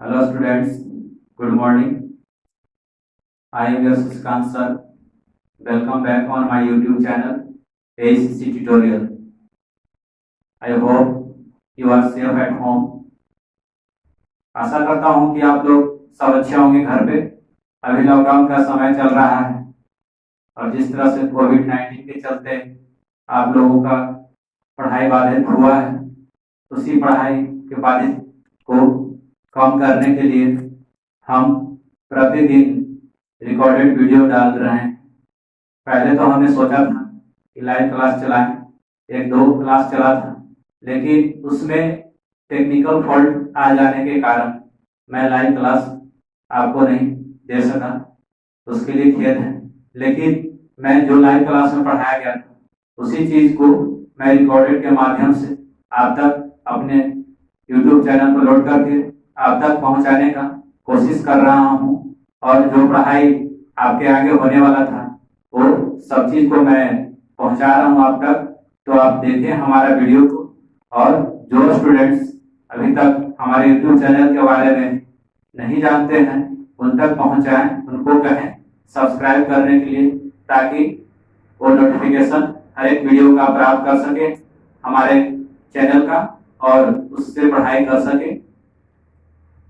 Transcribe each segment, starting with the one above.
Hello students, good morning. I am your Sushkant sir. Welcome back on my YouTube channel ACC Tutorial. I hope you are safe at home. आशा करता हूँ कि आप लोग सब अच्छे होंगे घर पे। अभी लॉकडाउन का समय चल रहा है और जिस तरह से कोविड-19 के चलते आप लोगों का पढ़ाई बाधित हुआ है, उसी पढ़ाई के बाधित को कम करने के लिए हम प्रतिदिन रिकॉर्डेड वीडियो डाल रहे हैं। पहले तो हमने सोचा था कि लाइव क्लास चलाएं, एक दो क्लास चला था, लेकिन उसमें टेक्निकल फॉल्ट आ जाने के कारण मैं लाइव क्लास आपको नहीं दे सका, उसके लिए खेद है। लेकिन मैं जो लाइव क्लास में पढ़ाया गया था उसी चीज़ को मैं रिकॉर्डेड के माध्यम से आप तक अपने YouTube चैनल पर लोड करके आप तक पहुंचाने का कोशिश कर रहा हूं। और जो पढ़ाई आपके आगे होने वाला था वो सब चीज़ को मैं पहुंचा रहा हूं आप तक। तो आप देखें हमारा वीडियो को, और जो स्टूडेंट्स अभी तक हमारे YouTube चैनल के बारे में नहीं जानते हैं उन तक पहुंचाएं, उनको कहें सब्सक्राइब करने के लिए, ताकि वो नोटिफिकेशन हर एक वीडियो का प्राप्त कर सके हमारे चैनल का और उससे पढ़ाई कर सके।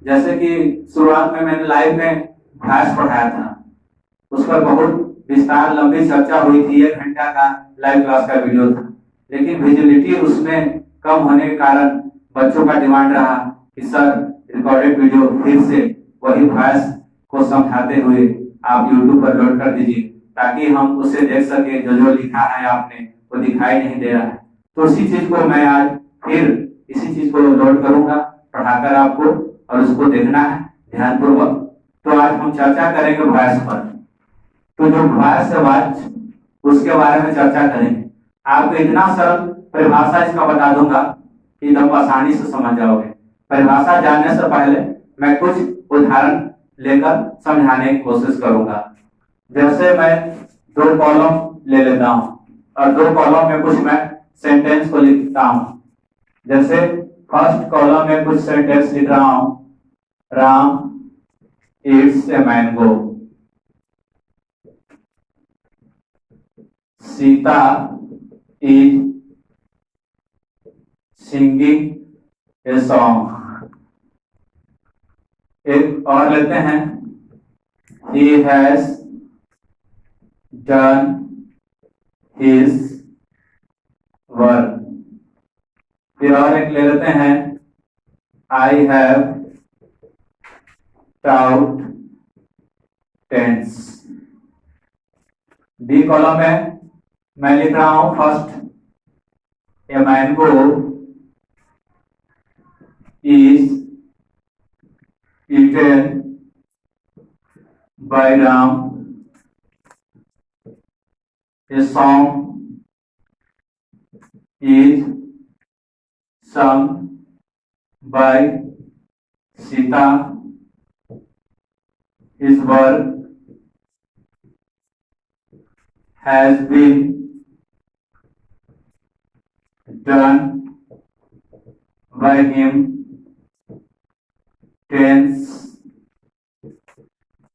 जैसे कि शुरुआत में मैंने लाइव में क्लास पढ़ाया था, उस पर बहुत विस्तार लंबी चर्चा हुई थी, 1 घंटा का लाइव क्लास का वीडियो था। लेकिन विजिबिलिटी उसमें कम होने के कारण बच्चों का डिमांड रहा कि सर रिकॉर्डेड वीडियो फिर से वही वॉइस को समझाते हुए आप यूट्यूब पर लोड कर दीजिए, ताकि हम उसे देख सके। जो लिखा है आपने वो दिखाई नहीं दे रहा है। तो उसी चीज को मैं आज फिर इसी चीज को लोड करूंगा पढ़ाकर आपको, और उसको देखना है ध्यानपूर्वक। तो आज हम चर्चा करेंगे वॉइस पर। तो जो वॉइस है आवाज, उसके बारे में चर्चा करेंगे। आपको इतना सरल परिभाषा इसका बता दूंगा कि एकदम आसानी से समझ जाओगे। परिभाषा जानने से पहले मैं कुछ उदाहरण लेकर समझाने की कोशिश करूंगा। जैसे मैं 2 कॉलम ले लेता हूं और 2 कॉलम में कुछ मैं सेंटेंस को लिखता हूं। जैसे फर्स्ट कॉलम में कुछ सेंटेंस लिख रहा हूं, Ram eats a mango, Sita is singing a song। एक और लेते हैं, he has done his work। फिर और एक ले लेते हैं, I have taught tents। B column में मैं लिख रहा हूं, first A mango is eaten by Ram, a song is sung by Sita, his work has been done by him, tents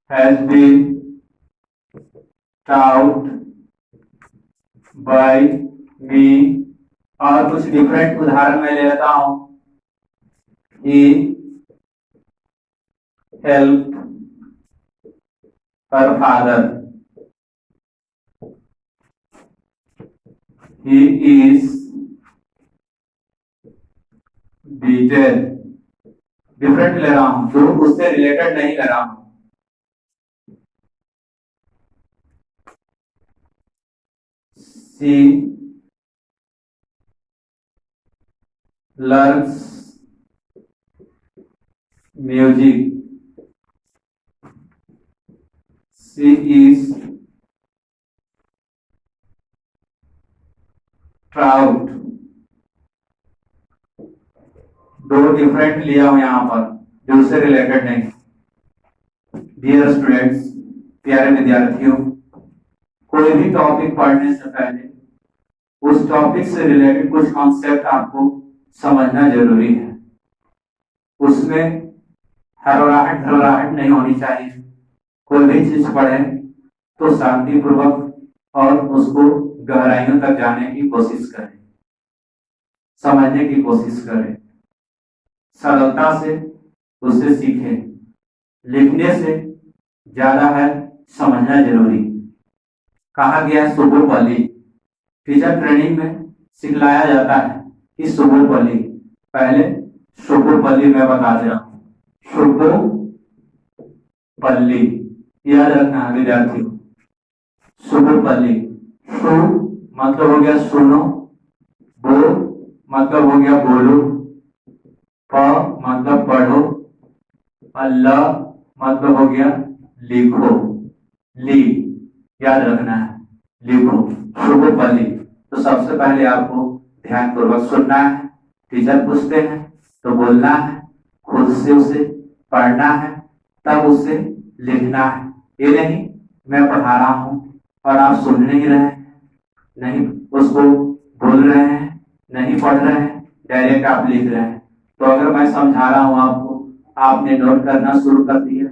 has been taught by me। और कुछ different उदाहरण मैं ले लेता हूं, he helped her father, he is beaten। Different ले रहा हूं, जो उससे रिलेटेड नहीं ले रहा हूं। She learns music, she is trout। दो डिफरेंट लिया हूं यहां पर, जो उससे रिलेटेड नहीं। डियर स्टूडेंट्स, प्यारे विद्यार्थियों, कोई भी टॉपिक पढ़ने से पहले उस टॉपिक से रिलेटेड कुछ कॉन्सेप्ट आपको समझना जरूरी है। उसमें हड़बड़ाहट घबराहट नहीं होनी चाहिए। कोई भी चीज पढ़े तो शांतिपूर्वक और उसको गहराइयों तक जाने की कोशिश करें, समझने की कोशिश करें, सरलता से उससे सीखें। लिखने से ज्यादा है समझना जरूरी। कहा गया है सुबोपली। टीचर ट्रेनिंग में सिखलाया जाता है कि सुबोपली, पहले सुबोपली मैं बता दे रहा हूँ। सुबोपली याद रखना है विद्यार्थियों। सुबोपली, सु मतलब हो गया सुनो, बो मतलब हो गया बोलो, प मतलब पढ़ो, अल्लाह मतलब हो गया लिखो, ली याद रखना है, लिखो सुबोपली। तो सबसे पहले आपको ध्यान पूर्वक सुनना है। टीचर पूछते हैं तो बोलना है, खुद से उसे पढ़ना है, तब उसे लिखना है। ये नहीं मैं पढ़ा रहा हूं और आप सुन नहीं रहे हैं, नहीं उसको बोल रहे हैं, नहीं पढ़ रहे हैं, डायरेक्ट आप लिख रहे हैं। तो अगर मैं समझा रहा हूं आपको, आपने नोट करना शुरू कर दिया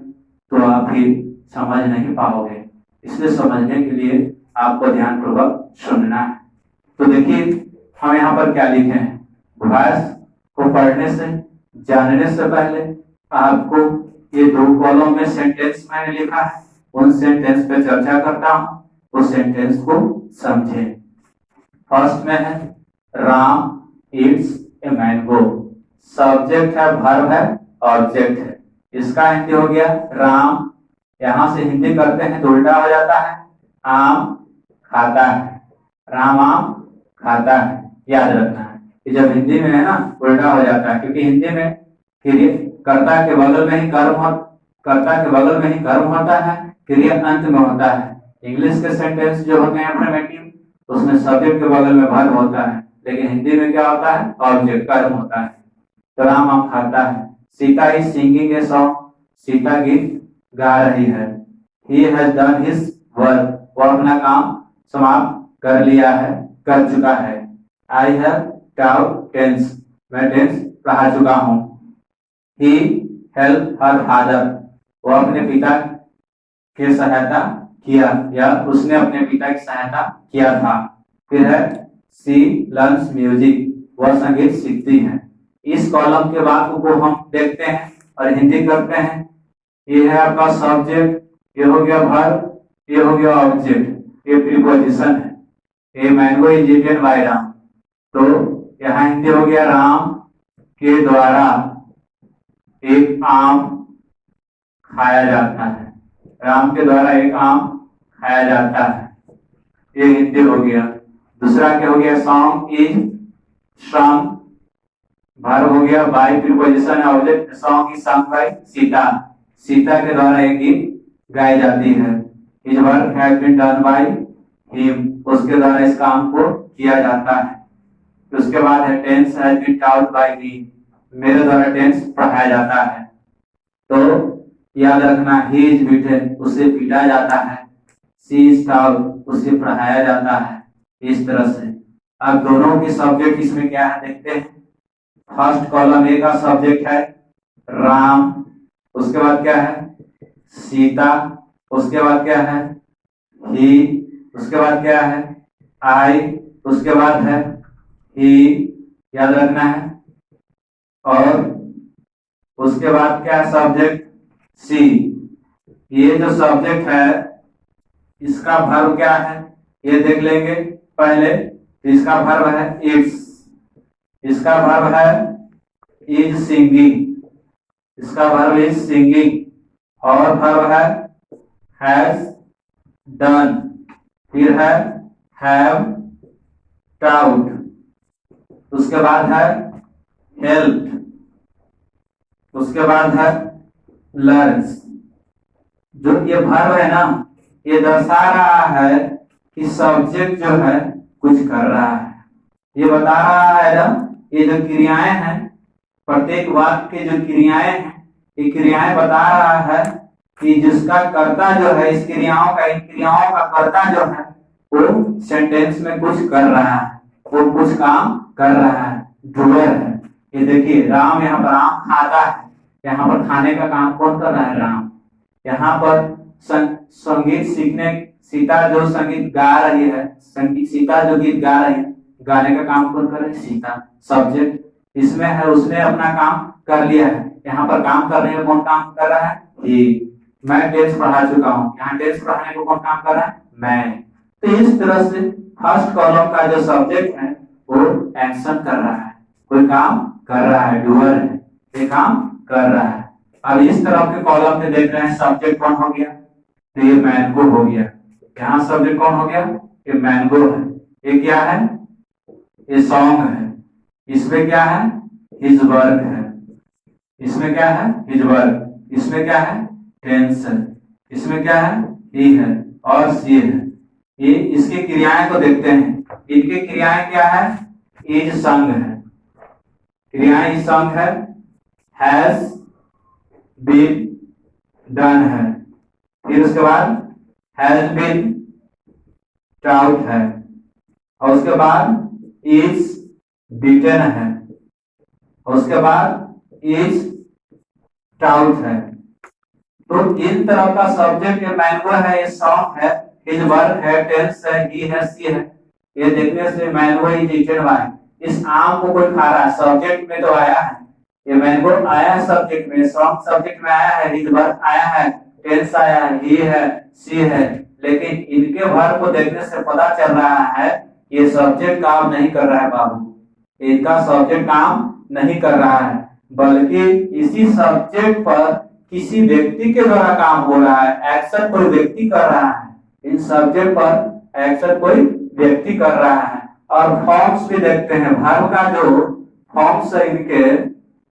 तो आप फिर समझ नहीं पाओगे। इसलिए समझने के लिए आपको ध्यान पूर्वक सुनना है। तो देखिए हम यहाँ पर क्या लिखे हैं। वॉइस को पढ़ने से, जानने से पहले आपको ये 2 कॉलम में सेंटेंस मैंने लिखा है, उन सेंटेंस पे चर्चा करता हूं। उस सेंटेंस को समझे। फर्स्ट में है Ram eats a mango. Subject है, वर्ब है, ऑब्जेक्ट है। इसका हिंदी हो गया राम। यहां से हिंदी करते हैं तो उल्टा हो जाता है, आम खाता है। राम आम खाता है, याद रखना है कि जब हिंदी में है ना उल्टा हो जाता है, क्योंकि हिंदी में क्रिया कर्ता के बगल में ही कर्म होता है, क्रिया अंत में होता है। इंग्लिश के सेंटेंस जो होते हैं अफर्मेटिव, उसमें सब्जेक्ट के बगल में वर्ब होता है, लेकिन हिंदी में क्या होता है, ऑब्जेक्ट कर्म होता है। तो राम आम खाता है। Sita is singing a song. Sita गीत गा रही है। He has done his work. वो अपना काम समाप्त कर लिया है, कर चुका है। I have taught tense. मैं टेंस पढ़ा चुका हूँ। He help her father. वो अपने पिता की सहायता किया, या उसने अपने पिता की सहायता किया था। फिर है सी लर्न्स म्यूजिक। वह संगीत सीखती है। इस कॉलम के बाद को हम देखते हैं और हिंदी करते हैं। ये है आपका सब्जेक्ट, ये हो गया वर्ब, ये हो गया ऑब्जेक्ट, ये प्रीपोजिशन है। ये mango is eaten by Ram. तो यहाँ हिंदी हो गया राम के द्वारा एक आम खाया जाता है। राम के द्वारा एक आम खाया जाता है, ये हिंदी हो गया। दूसरा क्या हो गया, सॉन्ग इज सॉन्ग, वर्ब हो गया by preposition object. Song is song by Sita. Sita के द्वारा एक गीत गाई जाती है। His work has been done by him. उसके द्वारा इस काम को किया जाता है। उसके बाद है tense has been taught by me. मेरे द्वारा टेंस पढ़ाया जाता है। तो याद रखना, ही इज बीटन, उसे पीटा जाता है। सी इज टॉट, उसे पढ़ाया जाता है। इस तरह से अब दोनों के सब्जेक्ट इसमें क्या है देखते हैं। फर्स्ट कॉलम ए का सब्जेक्ट है राम, उसके बाद क्या है सीता, उसके बाद क्या है ही, उसके बाद क्या है आई, उसके बाद है ही, याद रखना है। और उसके बाद क्या है सब्जेक्ट सी। ये जो सब्जेक्ट है इसका वर्ब क्या है ये देख लेंगे पहले। इसका वर्ब है इट्स, इसका वर्ब है इज सिंगिंग, इसका वर्ब इज सिंगिंग, और वर्ब है हैज डन, फिर है हैव टाउट, उसके बाद है हेल्प, उसके बाद है लर्न्स। जो ये वर्ब है ना, ये दर्शा रहा है कि सब्जेक्ट जो है कुछ कर रहा है। ये बता रहा है ना, ये जो क्रियाएं हैं, प्रत्येक वाक्य के जो क्रियाएं हैं, ये क्रियाएं बता रहा है कि जिसका कर्ता जो है, इस क्रियाओं का, इन क्रियाओं का कर्ता जो है वो सेंटेंस में कुछ कर रहा है, वो कुछ काम कर रहा है, डूअर है। ये देखिए राम यहाँ पर आम खाता है, यहाँ पर खाने का काम कौन कर रहा है? राम। यहाँ पर संगीत सीखने, सीता जो संगीत गा रही है, संगीत सीता जो गीत गा रही है, गाने का काम कौन कर रही है? सीता। सब्जेक्ट इसमें है, उसने अपना काम कर लिया है। यहाँ पर काम करने में कौन काम कर रहा है? ये। मैं टेंस पढ़ा चुका हूँ, यहाँ टेंस पढ़ाने को कौन काम कर रहा है? मैं। तो इस तरह से फर्स्ट कॉलम का जो सब्जेक्ट है वो एक्शन कर रहा है, कोई काम कर रहा है, डूअर है, ये काम कर रहा है। अब इस तरह के कॉलम में देख रहे हैं सब्जेक्ट कौन हो गया? तो ये मैंगो हो गया। यहाँ सब्जेक्ट कौन हो गया? ये मैंगो है। ये क्या है? ये सॉन्ग है। इसमें क्या है? हिज वर्क है। इसमें क्या है? His work. इसमें क्या है? टेंस है। इसमें क्या है? ही है और सी है। ये इसकी क्रियाएं को देखते हैं। इनकी क्रियाएं क्या है? इज संग है, क्रियाएं इज संग है, हैज बीन डन है, फिर उसके बाद हैज बीन ट्राउट है, और उसके बाद इज बीटन है, और उसके बाद इज ट्राउट है। तो इन तरह का सब्जेक्ट ये मैंगो है, ये सॉन्ग है, हिज वर्क है, टेंस है, ही है, सी है। ये देखने से मैंगो इज ईटेन बाय। इस आम को कोई खा रहा है, सब्जेक्ट में तो आया है, ये मैंगो आया है सब्जेक्ट में, सॉन्ग सब्जेक्ट में आया है, हिज वर्क आया है, टेंस आया है, ही है, सी है। लेकिन इनके वर्क को देखने से पता चल रहा है ये सब्जेक्ट काम नहीं कर रहा है बाबू, इनका सब्जेक्ट काम नहीं कर रहा है, बल्कि इसी सब्जेक्ट पर किसी व्यक्ति के द्वारा काम हो रहा है, एक्शन कोई व्यक्ति कर रहा है, इन सब्जेक्ट पर एक्शन कोई व्यक्ति कर रहा है। और फॉर्म्स भी देखते हैं, वर्ब का जो फॉर्म्स है इनके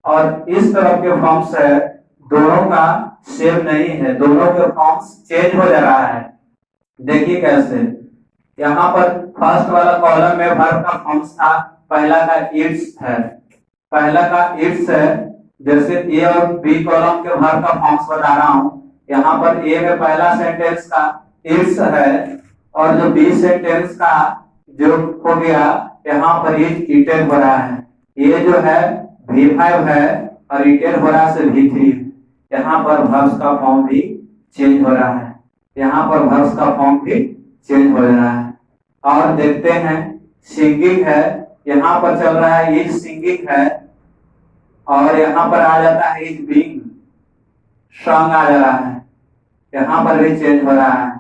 और इस तरफ के फॉर्म्स है, दोनों का सेम नहीं है, दोनों के फॉर्म्स चेंज हो जा रहा है। देखिए कैसे, यहाँ पर फर्स्ट वाला कॉलम में वर्ब का फॉर्म्स था, पहला का इट्स है, पहला का इट्स है। जैसे ए और बी कॉलम के वर्ब का फॉर्म्स बता रहा हूं, यहाँ पर ए में पहला सेंटेंस का इट्स है और जो बी सेंटेंस का जो हो गया यहाँ पर इट ईटेन हो रहा है। ये जो है V5 है और ईटेन हो रहा है V3। यहाँ पर वर्ब्स का फॉर्म भी चेंज हो रहा है, यहाँ पर वर्ब्स का फॉर्म भी चेंज हो रहा है। और देखते हैं सिंगिंग है, यहाँ पर चल रहा है इज सिंगिंग है और यहाँ पर आ जाता है इज बीइंग सॉन्ग आ जा रहा है, यहाँ पर भी चेंज हो रहा है।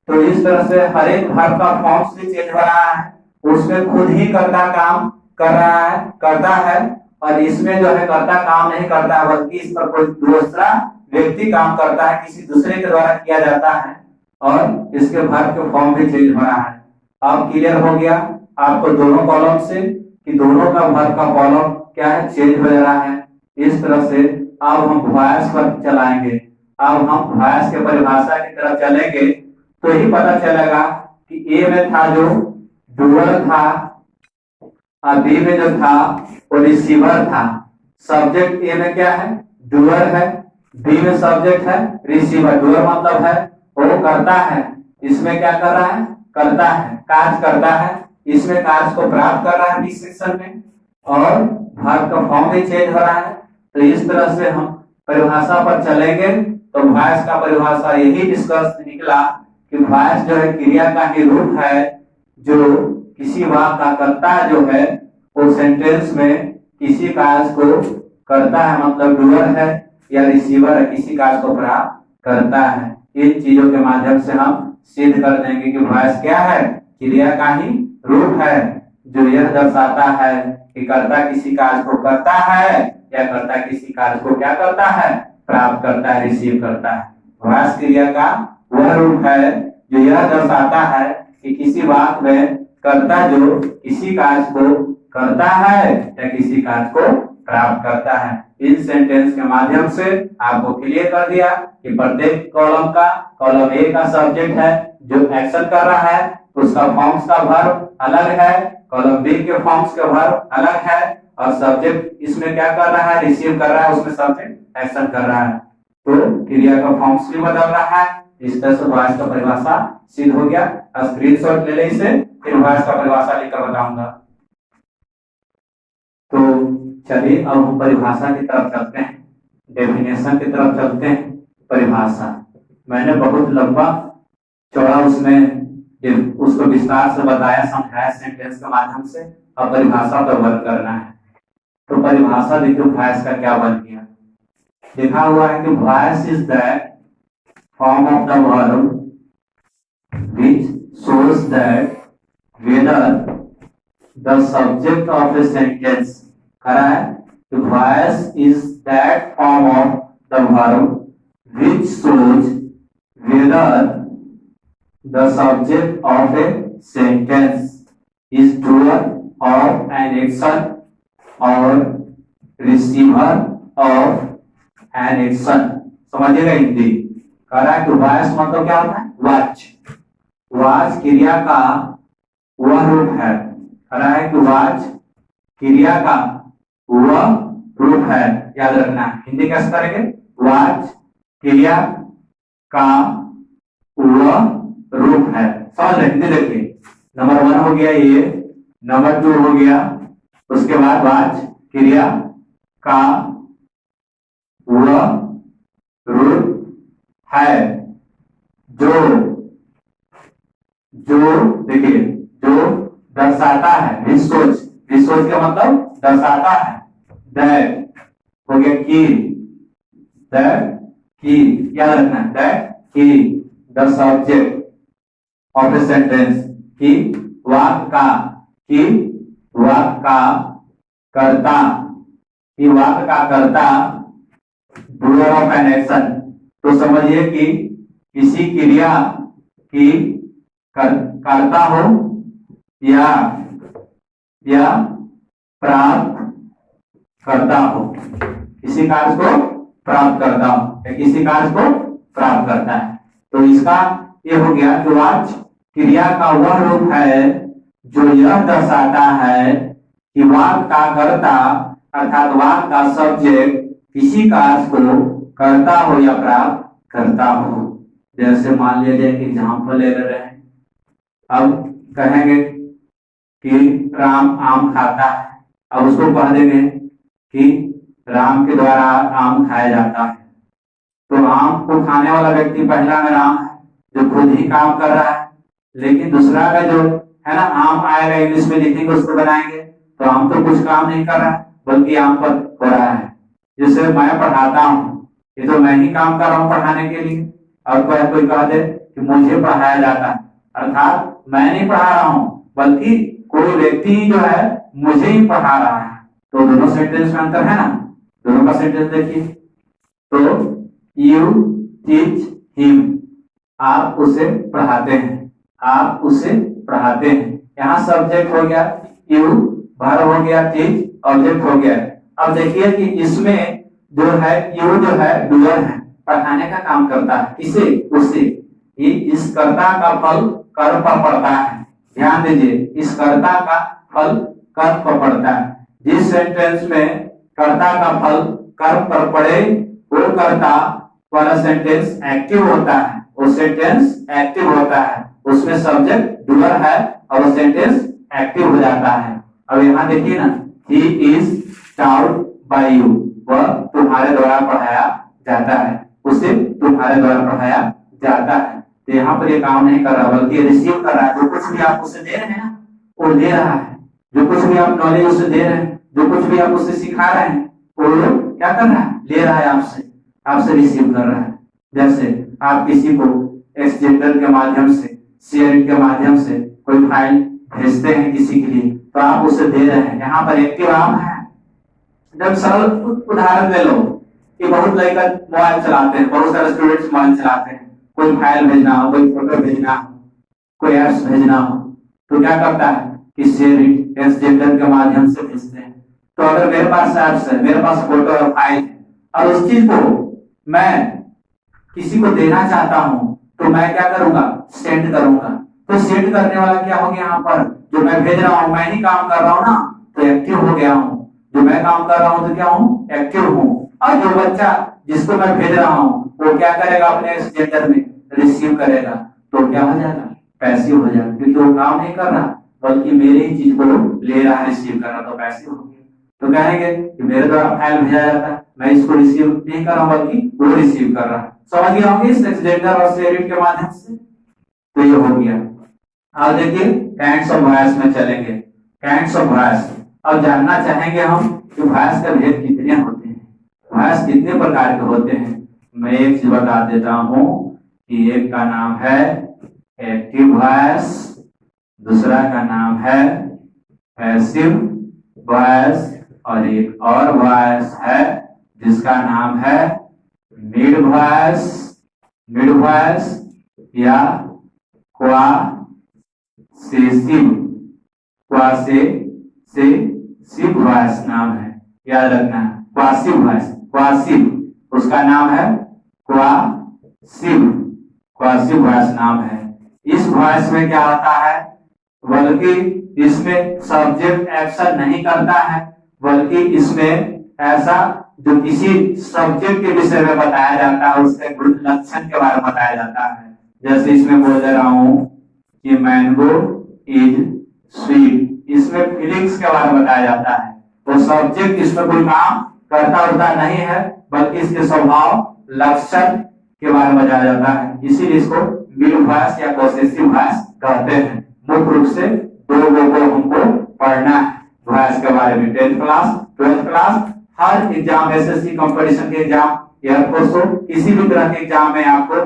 तो इस तरह से हर एक वर्ब का फॉर्म्स भी चेंज हो रहा है, उसमें खुद ही कर्ता काम कर रहा है, करता है, और इसमें जो है कर्ता काम नहीं करता है, बल्कि इस पर कोई दूसरा व्यक्ति काम करता है, किसी दूसरे के द्वारा किया जाता है, और इसके वर्ब के फॉर्म भी चेंज हो रहा है। अब क्लियर हो गया आपको दोनों कॉलम से कि दोनों का वर्ब का कॉलम क्या है, चेंज हो जा रहा है। इस तरह से अब हम वॉयस पर चलाएंगे, अब हम वॉयस के परिभाषा की तरफ चलेंगे तो ही पता चलेगा कि ए में था जो डूअर था और बी में जो था वो रिसीवर था। सब्जेक्ट ए में क्या है, डूअर है, बी में सब्जेक्ट है रिसीवर। डूअर मतलब है वो करता है, इसमें क्या कर रहा है, करता है, कार्य करता है, इसमें कार्य को प्राप्त कर रहा है बी सेक्शन में, और वर्ब का फॉर्म भी चेंज हो रहा है। तो इस तरह से हम परिभाषा पर चलेंगे तो वॉयस का परिभाषा यही डिस्कस निकला कि वॉयस जो है क्रिया का ही रूप है, जो किसी वाक्य का कर्ता जो है वो सेंटेंस में किसी कार्य को करता है, मतलब डूअर है या रिसीवर है, किसी कार्य को प्राप्त करता है। इन चीजों के माध्यम से हम सिद्ध कर देंगे कि वॉयस क्या है, क्रिया का ही रूप है, जो यह दर्शाता है कि कर्ता किसी कार्य को करता है या कर्ता किसी कार्य को क्या करता है, प्राप्त करता है, रिसीव करता है। वॉयस क्रिया का वह रूप है जो यह दर्शाता है कि किसी वाक्य में कर्ता जो किसी कार्य को करता है या किसी कार्य को प्राप्त करता है। इन सेंटेंस के माध्यम से आपको क्लियर कर दिया कि प्रत्येक कॉलम का, कॉलम ए का सब्जेक्ट है जो एक्शन कर रहा है, उसका फॉर्म्स का वर्ब अलग है, कॉलम बी के फॉर्म्स का वर्ब अलग है, और सब्जेक्ट इसमें क्या कर रहा है, रिसीव कर रहा है, उसमें सब्जेक्ट एक्शन कर रहा है। तो क्रिया का फॉर्म्स भी बदल रहा है। इस तरह से वॉयस का परिभाषा सिद्ध हो गया। स्क्रीनशॉट ले ले इसे, फिर वॉयस का परिभाषा लिखकर बताऊंगा। तो चलिए अब हम परिभाषा की तरफ चलते हैं। डेफिनेशन की तरफ चलते हैं। परिभाषा मैंने बहुत लंबा चौड़ा उसमें उसको विस्तार से बताया, समझाया सेंटेंस के माध्यम से। अब परिभाषा पर वर्क करना है। तो परिभाषा देखो वॉइस का क्या बन गया। लिखा हुआ है कि voice is that form of the verb which shows that whether the subject of a sentence करा है तो voice is that form of the verb which shows whether the subject of a sentence is doer of an action or receiver of an action। समझिएगा हिंदी कह रहा है कि voice मतलब क्या होता है, watch। वाच क्रिया का वह रूप है। कह रहा है कि वाच क्रिया का वह रूप है। याद रखना हिंदी कैसे करेंगे, वाच क्रिया का वह रूप है। समझ रहे हिंदी देखिए, नंबर 1 हो गया ये, नंबर 2 हो गया, उसके बाद वाच क्रिया का वह रूप है जो देखिए जो दर्शाता है, विशोच का मतलब दर्शाता है। दैट हो गया की, दैट की याद रखना है, दैट की the subject of a sentence की वाक्य का, की वाक्य का कर्ता, की वाक्य का कर्ता डूअर ऑफ एन एक्शन। तो समझिए कि किसी क्रिया की करता हो या प्राप्त करता हो, किसी कार्य को प्राप्त करता हो या किसी कार्य को प्राप्त करता है। तो इसका ये हो गया कि वाच्य क्रिया का वह रूप है जो यह दर्शाता है कि वाक्य का कर्ता अर्थात वाक्य का सब्जेक्ट किसी कार्य को करता हो या प्राप्त करता हो। जैसे मान लीजिए एक एग्जाम्पल ले रहे हैं, अब कहेंगे कि राम आम खाता है, अब उसको कह देंगे कि राम के द्वारा आम खाया जाता है। तो आम को खाने वाला व्यक्ति पहला में राम है जो खुद ही काम कर रहा है, लेकिन दूसरा का जो है ना आम आएगा इंग्लिश में लिखेंगे उसको बनाएंगे, तो आम तो कुछ काम नहीं कर रहा है बल्कि आम पर हो रहा है। जैसे मैं पढ़ाता हूँ, ये तो मैं ही काम कर रहा हूँ पढ़ाने के लिए, और कोई कह दे कि मुझे पढ़ाया जाता है, अर्थात मैं नहीं पढ़ा रहा हूँ बल्कि कोई व्यक्ति जो है मुझे ही पढ़ा रहा है। तो दोनों सेंटेंस में अंतर है ना, दोनों का सेंटेंस देखिए। तो यू टीच हिम, आप उसे पढ़ाते हैं, आप उसे पढ़ाते हैं। यहाँ सब्जेक्ट हो गया यू, वर्ब हो गया टीच, ऑब्जेक्ट हो गया। अब देखिए कि इसमें जो है यू जो है डूअर है, पढ़ाने का काम करता है, इसे उसे, इस कर्ता का फल कर्म पर पड़ता है। ध्यान दीजिए, इस कर्ता का फल कर्म पर पड़ता है। जिस सेंटेंस में कर्ता का फल कर्म पर पड़े वो कर्ता वाला सेंटेंस एक्टिव होता है, वो सेंटेंस एक्टिव होता है, उसमें सब्जेक्ट डूअर है और वो सेंटेंस एक्टिव हो जाता है। अब यहाँ देखिए ना, he is taught by you, वह तुम्हारे द्वारा पढ़ाया जाता है, उसे तुम्हारे द्वारा पढ़ाया जाता है। तो यहाँ पर ये काम नहीं कर रहा बल्कि रिसीव कर रहा है। जो कुछ भी आप उसे दे रहे हैं ना वो ले रहा है, जो कुछ भी आप नॉलेज उसे दे रहे हैं, जो कुछ भी आप उसे सिखा रहे हैं वो क्या कर रहा है, ले रहा है आपसे, आपसे रिसीव कर रहा है। जैसे आप किसी को एक्सजेंडर के माध्यम से, शेयरिंग के माध्यम से कोई फाइल भेजते हैं किसी के लिए, तो आप उसे दे रहे हैं। यहाँ पर एक्टिव आम है। जब सरल उदाहरण ले लो कि बहुत लड़का मोबाइल चलाते हैं, बहुत सारे स्टूडेंट्स मोबाइल चलाते हैं, कोई फाइल भेजना हो, कोई फोटो भेजना हो, कोई एप्स भेजना हो, तो क्या करता है कि शेयरिंग एक्सजेंडर के माध्यम से भेजते हैं। तो अगर मेरे पास एप्स है, मेरे पास फोटो और फाइल है, और उस चीज को मैं किसी को देना चाहता हूं, तो मैं क्या करूंगा, सेंड करूंगा। तो सेंड करने वाला क्या हो गया, यहाँ पर जो मैं भेज रहा हूँ मैं ही काम कर रहा हूँ ना, तो एक्टिव हो गया हूँ। जो मैं काम कर रहा हूँ तो क्या हूँ, एक्टिव हूँ। और जो बच्चा जिसको मैं भेज रहा हूँ वो क्या करेगा, अपने एक्सजेंडर में रिसीव करेगा, तो क्या हो जाएगा, पैसिव हो जाएगा, क्योंकि वो काम नहीं कर रहा बल्कि मेरे ही चीज को ले रहा है, रिसीव कर रहा, तो पैसिव हो गया। तो कहेंगे कि मेरे द्वारा फाइल भेजा जाता है, मैं इसको रिसीव नहीं कर रहा हूं बल्कि वो रिसीव कर रहा है। समझ गए होंगे इस एक्सीडेंटल और शेयरिंग के माध्यम से। तो ये हो गया। अब देखिए काइंड्स ऑफ वॉइस में चलेंगे। काइंड्स ऑफ वॉइस, अब जानना चाहेंगे हम कि वॉइस का भेद कितने होते हैं, वॉइस कितने प्रकार के होते हैं। मैं एक चीज बता देता हूं कि एक का नाम है एक्टिव वॉइस, दूसरा का नाम है पैसिव वॉइस, और एक और वॉइस है जिसका नाम है मिड वॉइस, मिड वॉइस या क्वासेसिव, क्वासेसिव वॉइस नाम है, याद रखना। क्वासिव वॉइस, क्वासिव उसका नाम है क्वासिव, क्वासिव वॉइस नाम है। इस वॉइस में क्या होता है, बल्कि इसमें सब्जेक्ट एक्शन नहीं करता है, बल्कि इसमें ऐसा जो किसी सब्जेक्ट के विषय में बताया जाता है, उसके गुण लक्षण के बारे में बताया जाता है। जैसे इसमें बोल दे रहा हूं कि मैंगो इज स्वीट, इसमें फीलिंग्स के बारे में बताया जाता है। तो सब्जेक्ट इसमें कोई काम करता उड़ता नहीं है, बल्कि इसके स्वभाव लक्षण के बारे में बताया जाता है। इसीलिए इसको मिड वॉइस या पॉसेसिव वॉइस कहते हैं। मुख्य रूप से दो लोगों को हमको पढ़ना है वॉइस के बारे में। 10th क्लास 12th क्लास हर एग्जाम, एसएससी कंपटीशन के एग्जाम, एयरफोर्स हो, किसी भी तरह के एग्जाम में आपको,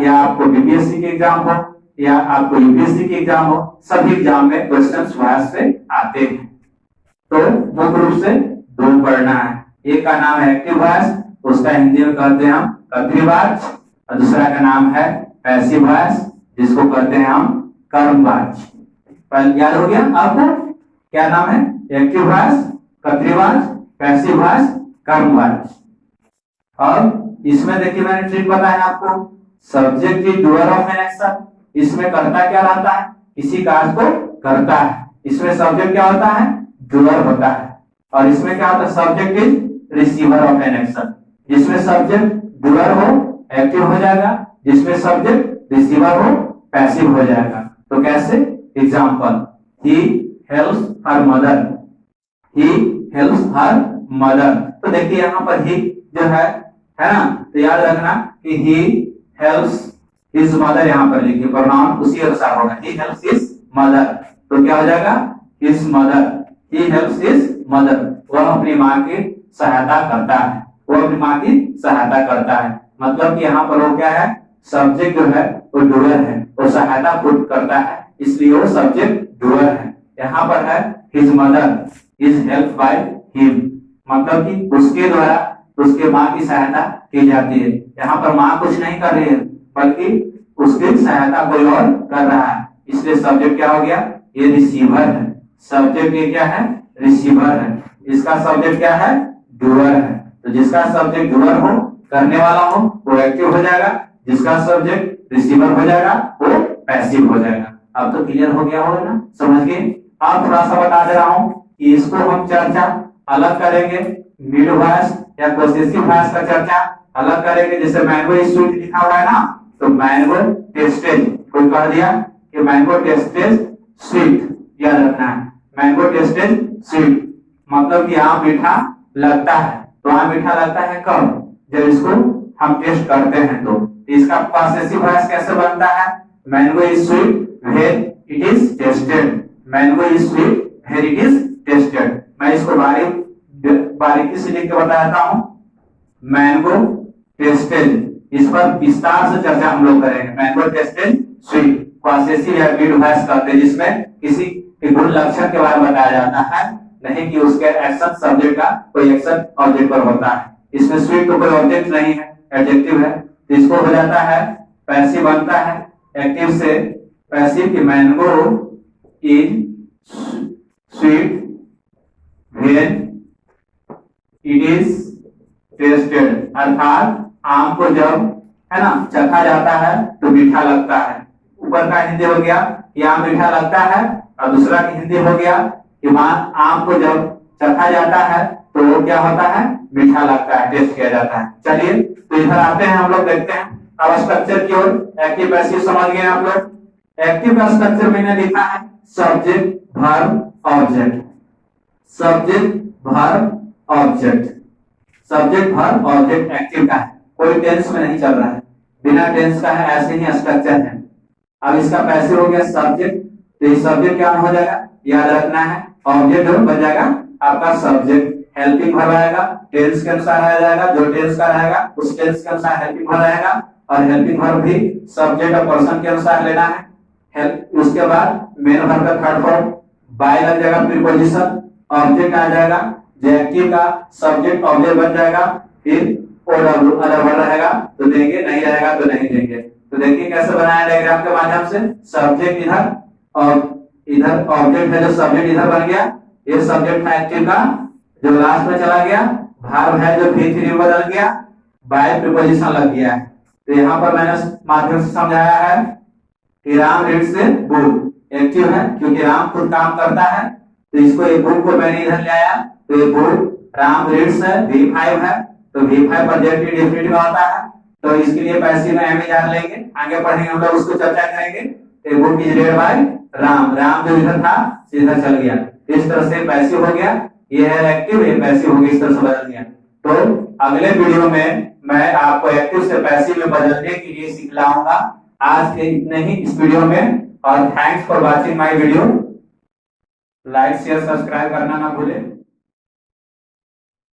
या आपको बीपीएससी के एग्जाम हो या आपको यूपीएससी के एग्जाम हो, सभी एग्जाम में क्वेश्चंस वॉइस से आते हैं। तो मुख्य रूप से दो पढ़ना है। एक का नाम है एक्टिव वॉइस, उसका हिंदी में कहते हैं हम कर्तृवाच्य, और दूसरा का नाम है पैसिव वॉइस, जिसको कहते हैं हम कर्मवाच्य। पहले याद हो गया आपको क्या नाम है, एक्टिव वॉइस, कर्तृवाच्य, पैसिव वॉइस, कर्मवाच्य। अब इसमें देखिए मैंने ट्रिक बताया आपको, subject is doer of an action, इसमें करता क्या रहता है, किसी कार्य को करता है। इसमें सब्जेक्ट क्या होता है, डूअर होता है। और इसमें क्या होता है, subject is receiver of an action. जिसमें सब्जेक्ट डूअर हो एक्टिव हो जाएगा, जिसमें सब्जेक्ट रिसीवर हो पैसिव हो जाएगा। तो कैसे, example, he helps her mother, he helps her mother. तो देखिए यहाँ पर ही जो है ना, तो याद रखना कि ही हेल्प्स हिज मदर, यहाँ पर लिखिए प्रोनाउन उसी अनुसार होगा, ही हेल्प्स हिज मदर। तो क्या हो जाएगा, his mother, he helps his mother, वह अपनी माँ की सहायता करता है, वो अपनी माँ की सहायता करता है। मतलब कि यहाँ पर वो क्या है, सब्जेक्ट जो है वो डूअर है, वो सहायता खुद करता है, इसलिए वो सब्जेक्ट डूअर है। यहाँ पर है his mother is help by him, मतलब कि उसके द्वारा उसके माँ की सहायता की जाती है। यहाँ पर माँ कुछ नहीं कर रही है, बल्कि उसकी सहायता कोई और कर रहा है, इसलिए सब्जेक्ट क्या हो गया, ये रिसीवर है। सब्जेक्ट ये क्या है, रिसीवर है। इसका सब्जेक्ट क्या है, डूअर है। तो जिसका सब्जेक्ट डूअर हो, करने वाला हो, वो एक्टिव हो जाएगा, जिसका सब्जेक्ट रिसीवर हो जाएगा वो पैसिव हो जाएगा। अब तो क्लियर हो गया होगा ना, समझ गए। अब थोड़ा सा बता दे रहा हूं कि इसको हम चर्चा अलग करेंगे, मिड वॉइस या पॉसेसिव वॉइस का चर्चा अलग करेंगे। जैसे मैंगो इज स्वीट लिखा हुआ है ना, तो मैंगो टेस्टेड, कोई कह दिया कि मैंगो टेस्टेड स्वीट, याद रखना है, मैंगो टेस्टेड स्वीट मतलब कि आम मीठा लगता है। तो आम मीठा लगता है कब, जब इसको हम टेस्ट करते हैं। तो इसका पॉसेसिव वॉइस कैसे बनता है, mango is sweet when it is tested, mango is sweet when it is tested. मैं इसको बारीकी से लिख के बताता हूं, मैंगो टेस्टेड, इस पर विस्तार से चर्चा हम लोग करेंगे। मैंगो टेस्टेड स्वीट पॉसेसिव या मिड वॉइस कहते हैं, जिसमें किसी के गुण लक्षण के बारे में बताया जाता है, नहीं कि उसके एक्शन सब्जेक्ट का कोई एक्शन ऑब्जेक्ट पर होता है। इसमें स्वीट तो कोई ऑब्जेक्ट नहीं है, एडजेक्टिव है, तो इसको हो जाता है पैसिव बनता है एक्टिव से पैसिव की mango is sweet when it is tested, अर्थात आम को जब है ना चखा जाता है तो मीठा लगता है। ऊपर का हिंदी हो गया कि आम मीठा लगता है, और दूसरा की हिंदी हो गया कि आम को जब चखा जाता है तो वो क्या होता है, मीठा लगता है, टेस्ट किया जाता है। चलिए तो इधर आते हैं, हम लोग देखते हैं अब स्ट्रक्चर की ओर। एक्टिव पैसिव समझ गए आप लोग। एक्टिव का स्ट्रक्चर मैंने लिखा है subject verb object, subject verb object, subject verb object active का है, कोई टेंस में नहीं चल रहा है, बिना टेंस का है, ऐसे ही स्ट्रक्चर है। अब इसका पैसिव हो गया सब्जेक्ट, तो ये सब्जेक्ट क्या हो जाएगा, याद रखना है, ऑब्जेक्ट बन जाएगा आपका सब्जेक्ट, हेल्पिंग वर्ब आएगा, टेंस के अनुसार आ जाएगा, जो टेंस का रहेगा उस टेंस के अनुसार हेल्पिंग वर्ब आएगा, और हेल्पिंग वर्ब भी सब्जेक्ट और पर्सन के अनुसार लेना है। हेल्प उसके बाद मेन वर्ब का थर्ड फॉर्म बाय लग जाएगा, प्रीपोजिशन, ऑब्जेक्ट आ जाएगा, जो एक्टिव का सब्जेक्ट ऑब्जेक्ट बन जाएगा, फिर ओडब्ल्यू अदर वर्ब रहेगा तो देंगे, नहीं रहेगा तो नहीं देंगे। तो देखिए कैसे बनाया डायग्राम के माध्यम से, सब्जेक्ट इधर और इधर ऑब्जेक्ट है, जो सब्जेक्ट इधर बन गया, ये सब्जेक्ट था एक्टिव का जो लास्ट में चला गया, वर्ब है जो V3 बदल गया, बाय प्रीपोजिशन लग गया है। तो यहाँ पर मैंने माध्यम से समझाया है कि Ram reads a book, active है क्योंकि राम खुद काम करता है, तो इसको ये बुक को मैंने इधर ले आया, तो ये बुक राम रीड्स है, V5 है, तो V5 प्रेजेंट इंडेफिनिट में होता है, तो इसके लिए पैसिव में एम जान लेंगे, आगे पढ़ेंगे हम लोग, उसको चर्चा करेंगे। Book is read by Ram, Ram जो इधर था इधर चल गया, इस तरह से पैसिव हो गया, ये है एक्टिव, ये पैसिव हो गया, इस तरह से बदल गया। तो अगले वीडियो में मैं आपको एक्टिव से पैसिव में बदलने के लिए सिखलाऊंगा। आज के इतने ही इस वीडियो में, और thanks for watching my video. Like share subscribe करना ना भूलें।